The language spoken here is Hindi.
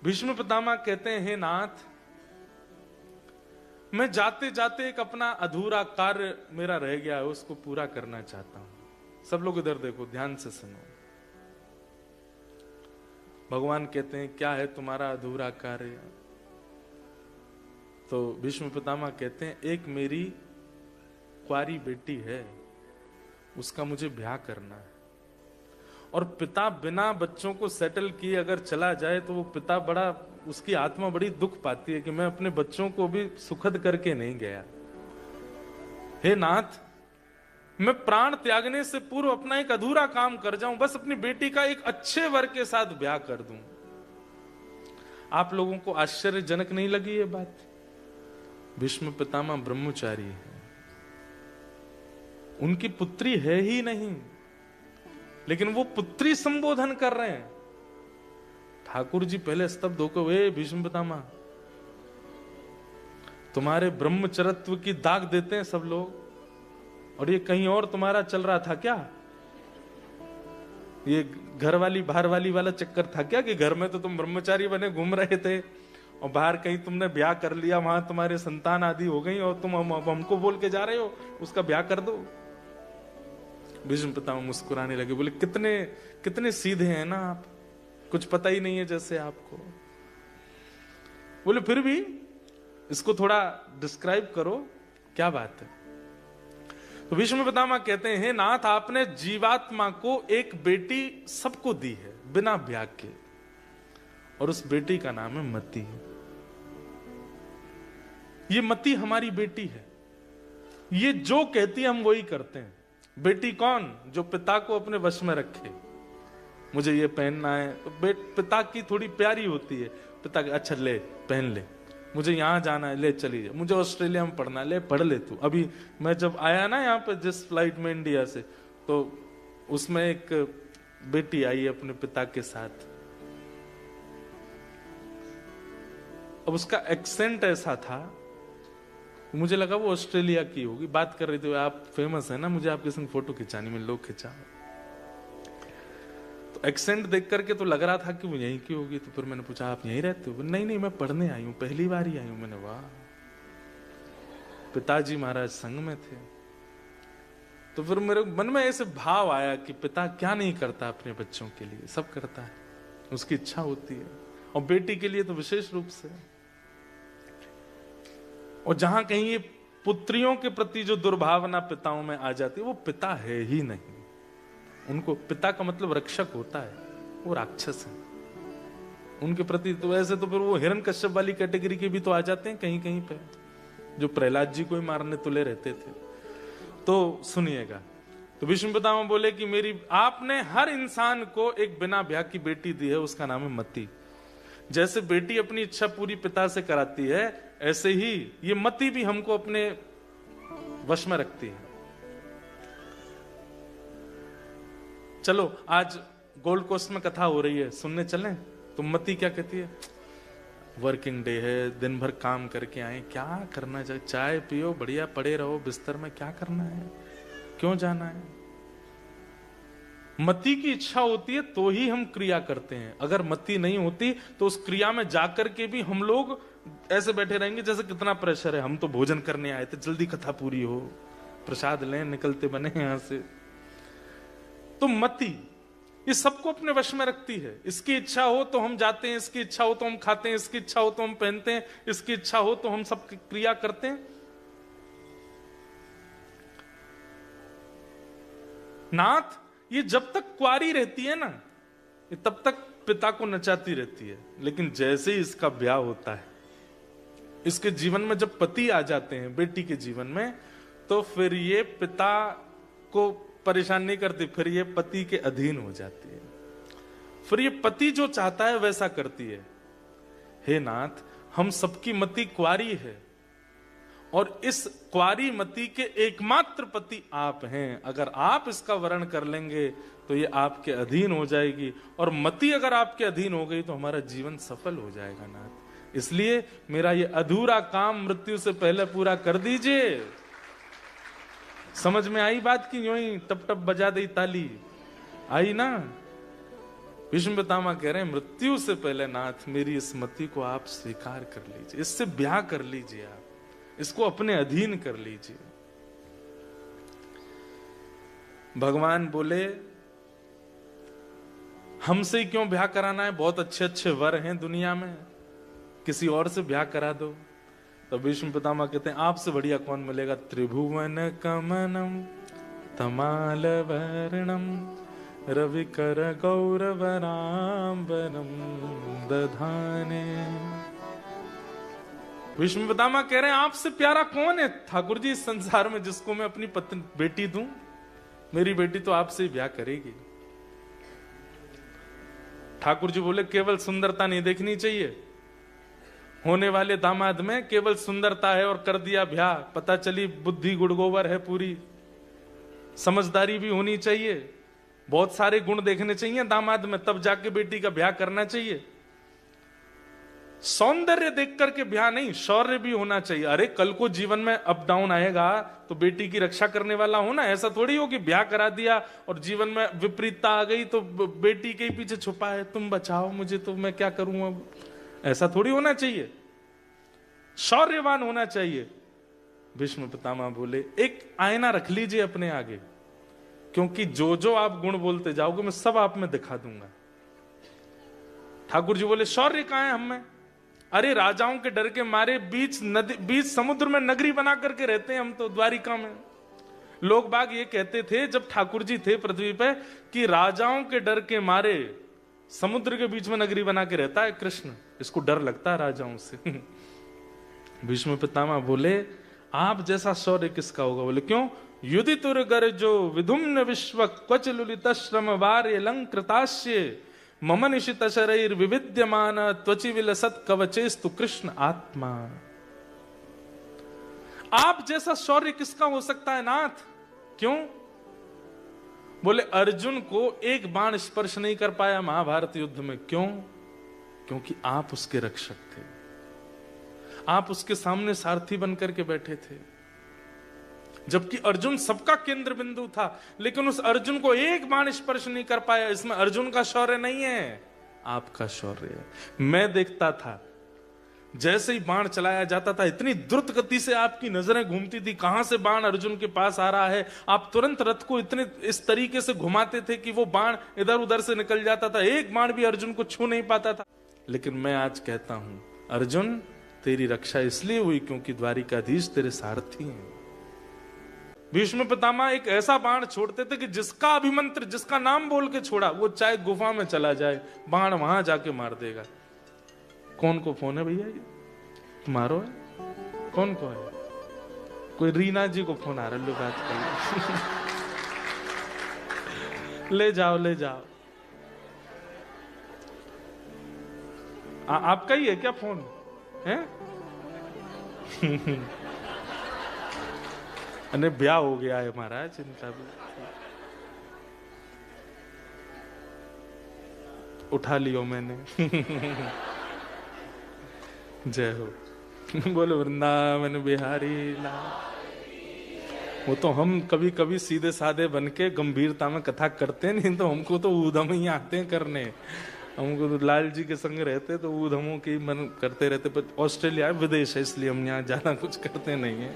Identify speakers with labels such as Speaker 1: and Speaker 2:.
Speaker 1: भीष्म पितामह कहते हैं, हे नाथ, मैं जाते जाते एक अपना अधूरा कार्य मेरा रह गया है, उसको पूरा करना चाहता हूं। सब लोग इधर देखो, ध्यान से सुनो। भगवान कहते हैं, क्या है तुम्हारा अधूरा कार्य? तो भीष्म पितामह कहते हैं, एक मेरी कुंवारी बेटी है, उसका मुझे ब्याह करना है। और पिता बिना बच्चों को सेटल किए अगर चला जाए तो वो पिता बड़ा, उसकी आत्मा बड़ी दुख पाती है कि मैं अपने बच्चों को भी सुखद करके नहीं गया। हे नाथ, मैं प्राण त्यागने से पूर्व अपना एक अधूरा काम कर जाऊं, बस अपनी बेटी का एक अच्छे वर के साथ ब्याह कर दूं। आप लोगों को आश्चर्यजनक नहीं लगी ये बात? भीष्म पितामह ब्रह्मचारी है, उनकी पुत्री है ही नहीं, लेकिन वो पुत्री संबोधन कर रहे हैं। ठाकुर जी पहले स्तब्ध होकर, वे भीष्म पितामह, तुम्हारे ब्रह्मचर्यत्व की दाग देते हैं सब लोग, और ये कहीं और तुम्हारा चल रहा था क्या? ये घर वाली बाहर वाली वाला चक्कर था क्या, कि घर में तो तुम ब्रह्मचारी बने घूम रहे थे और बाहर कहीं तुमने ब्याह कर लिया, वहां तुम्हारे संतान आदि हो गई और तुम हमको बोल के जा रहे हो उसका ब्याह कर दो? भीष्म पितामह मुस्कुराने लगे, बोले, कितने कितने सीधे हैं ना आप, कुछ पता ही नहीं है जैसे आपको। बोले, फिर भी इसको थोड़ा डिस्क्राइब करो, क्या बात है? तो भीष्म पितामह कहते हैं, हे नाथ, आपने जीवात्मा को एक बेटी सबको दी है बिना ब्याह के, और उस बेटी का नाम है मति। ये मति हमारी बेटी है, ये जो कहती है हम वही करते हैं। बेटी कौन? जो पिता को अपने वश में रखे। मुझे ये पहनना है तो पिता की थोड़ी प्यारी होती है, पिता के, अच्छा ले पहन ले, मुझे यहां जाना है, ले चली जा, मुझे ऑस्ट्रेलिया में पढ़ना है, ले पढ़ ले तू। अभी मैं जब आया ना यहाँ पे जिस फ्लाइट में इंडिया से, तो उसमें एक बेटी आई अपने पिता के साथ। अब उसका एक्सेंट ऐसा था, मुझे लगा वो ऑस्ट्रेलिया की होगी। बात कर रही थी, आप फेमस है ना, मुझे आपके संग फोटो खिंचानी में, लोग खिंचा। तो एक्सेंट देख करके तो लग रहा था कि वो यहीं की होगी। तो फिर मैंने पूछा, आप यहीं रहते हो? नहीं नहीं, मैं पढ़ने आई हूं, पहली बार ही आई हूं। मैंने, वाह, पिताजी महाराज संग में थे। तो फिर मेरे मन में ऐसे भाव आया कि पिता क्या नहीं करता अपने बच्चों के लिए, सब करता है, उसकी इच्छा होती है, और बेटी के लिए तो विशेष रूप से। और जहां कहीं ये पुत्रियों के प्रति जो दुर्भावना पिताओं में आ जाती है, वो पिता है ही नहीं। उनको पिता का मतलब रक्षक होता है, वो राक्षस है उनके प्रति। तो ऐसे तो फिर वो हिरण्यकश्यप वाली कैटेगरी के भी तो आ जाते हैं कहीं कहीं पे, जो प्रहलाद जी को ही मारने तुले रहते थे। तो सुनिएगा, तो भीष्म पितामह बोले कि मेरी, आपने हर इंसान को एक बिना ब्याह की बेटी दी है, उसका नाम है मति। जैसे बेटी अपनी इच्छा पूरी पिता से कराती है, ऐसे ही ये मति भी हमको अपने वश में रखती है। चलो आज गोल्ड कोस्ट में कथा हो रही है, सुनने चलें? तो मति क्या कहती है? वर्किंग डे है, दिन भर काम करके आए, क्या करना चाहिए? चाय पियो, बढ़िया पड़े रहो बिस्तर में, क्या करना है, क्यों जाना है? मति की इच्छा होती है तो ही हम क्रिया करते हैं। अगर मति नहीं होती तो उस क्रिया में जाकर के भी हम लोग ऐसे बैठे रहेंगे जैसे कितना प्रेशर है, हम तो भोजन करने आए थे, जल्दी कथा पूरी हो, प्रसाद लें, निकलते बने यहां से। तो मति ये सबको अपने वश में रखती है। इसकी इच्छा हो तो हम जाते हैं, इसकी इच्छा हो तो हम खाते हैं, इसकी इच्छा हो तो हम पहनते हैं, इसकी इच्छा हो तो हम सब क्रिया करते हैं। नाथ, ये जब तक कुंवारी रहती है ना, ये तब तक पिता को नचाती रहती है, लेकिन जैसे ही इसका ब्याह होता है, इसके जीवन में जब पति आ जाते हैं बेटी के जीवन में, तो फिर ये पिता को परेशान नहीं करती, फिर ये पति के अधीन हो जाती है। फिर ये पति जो चाहता है वैसा करती है। हे नाथ, हम सबकी मति कुंवारी है, और इस कुंवारी मति के एकमात्र पति आप हैं। अगर आप इसका वरण कर लेंगे तो ये आपके अधीन हो जाएगी, और मति अगर आपके अधीन हो गई तो हमारा जीवन सफल हो जाएगा नाथ। इसलिए मेरा ये अधूरा काम मृत्यु से पहले पूरा कर दीजिए। समझ में आई बात की? यूं ही टप टप बजा दी ताली, आई ना? भीष्म पितामह कह रहे हैं मृत्यु से पहले नाथ मेरी इस मति को आप स्वीकार कर लीजिए, इससे ब्याह कर लीजिए, आप इसको अपने अधीन कर लीजिए। भगवान बोले हमसे ही क्यों ब्याह कराना है, बहुत अच्छे अच्छे वर हैं दुनिया में, किसी और से ब्याह करा दो। तो भीष्म पितामह कहते हैं आपसे बढ़िया कौन मिलेगा, त्रिभुवन कमनम तमाल वर्णम रविकर गौरवराम्बरम दधाने। भीष्म पितामह कह रहे हैं आपसे प्यारा कौन है ठाकुर जी इस संसार में जिसको मैं अपनी पत्नी बेटी दूं, मेरी बेटी तो आपसे ही ब्याह करेगी। ठाकुर जी बोले केवल सुंदरता नहीं देखनी चाहिए, होने वाले दामाद में केवल सुंदरता है और कर दिया ब्याह, पता चली बुद्धि गुड़गोबर है पूरी, समझदारी भी होनी चाहिए, बहुत सारे गुण देखने चाहिए दामाद में, तब जाके बेटी का ब्याह करना चाहिए। सौंदर्य देख करके ब्याह नहीं, शौर्य भी होना चाहिए। अरे कल को जीवन में अप डाउन आएगा तो बेटी की रक्षा करने वाला हो ना, ऐसा थोड़ी हो कि ब्याह करा दिया और जीवन में विपरीतता आ गई तो बेटी के पीछे छुपा है, तुम बचाओ मुझे तो मैं क्या करूं अब, ऐसा थोड़ी होना चाहिए, शौर्यवान होना चाहिए। भीष्म पितामह बोले एक आईना रख लीजिए अपने आगे, क्योंकि जो जो आप गुण बोलते जाओगे मैं सब आप में दिखा दूंगा। ठाकुर जी बोले शौर्य कहां है हम में, अरे राजाओं के डर के मारे बीच नदी बीच समुद्र में नगरी बना करके रहते हैं हम तो द्वारिका में। लोग बाग ये कहते थे जब ठाकुर जी थे पृथ्वी पे कि राजाओं के डर के मारे समुद्र के बीच में नगरी बना के रहता है कृष्ण, इसको डर लगता है राजाओं से। भीष्म पितामह बोले आप जैसा शौर्य किसका होगा, बोले क्यों, युधितुर गर्जो विधुम्न विश्व क्वच लुलित श्रम वार्य लंकृताश्य मम निशित शरीर विविद्यमान त्वचि विलसत कवचेस्तु कृष्ण आत्मा। आप जैसा शौर्य किसका हो सकता है नाथ, क्यों, बोले अर्जुन को एक बाण स्पर्श नहीं कर पाया महाभारत युद्ध में, क्यों, क्योंकि आप उसके रक्षक थे, आप उसके सामने सारथी बनकर के बैठे थे, जबकि अर्जुन सबका केंद्र बिंदु था, लेकिन उस अर्जुन को एक बाण स्पर्श नहीं कर पाया। इसमें अर्जुन का शौर्य नहीं है, आपका शौर्य है। मैं देखता था जैसे ही बाण चलाया जाता था इतनी द्रुत गति से आपकी नजरें घूमती थी, कहां से बाण अर्जुन के पास आ रहा है, आप तुरंत रथ को इतने इस तरीके से घुमाते थे कि वो बाण इधर उधर से निकल जाता था, एक बाण भी अर्जुन को छू नहीं पाता था। लेकिन मैं आज कहता हूं अर्जुन तेरी रक्षा इसलिए हुई क्योंकि द्वारिकाधीश तेरे सारथी हैं। भीष्म पितामह एक ऐसा बाण छोड़ते थे कि जिसका अभिमंत्र, जिसका नाम बोल के छोड़ा, वो चाहे गुफा में चला जाए बाण वहां जाके मार देगा। कौन को फोन है भैया, ये तुम्हारो है, कौन को है, कोई रीना जी को फोन आ रहा, लो बात कर ले जाओ ले जाओ। आपका ही है क्या फोन है? अने ब्याह हो गया है महाराज, चिंता भी उठा लियो मैंने। जय हो, बोलो वृंदावन बिहारी लाल। वो तो हम कभी कभी सीधे साधे बन के गंभीरता में कथा करते नहीं, तो हमको तो ऊधम ही आते हैं करने। हमको तो लाल जी के संग रहते तो ऊधमों की मन करते रहते, पर ऑस्ट्रेलिया विदेश है इसलिए हम यहाँ ज्यादा कुछ करते नहीं है।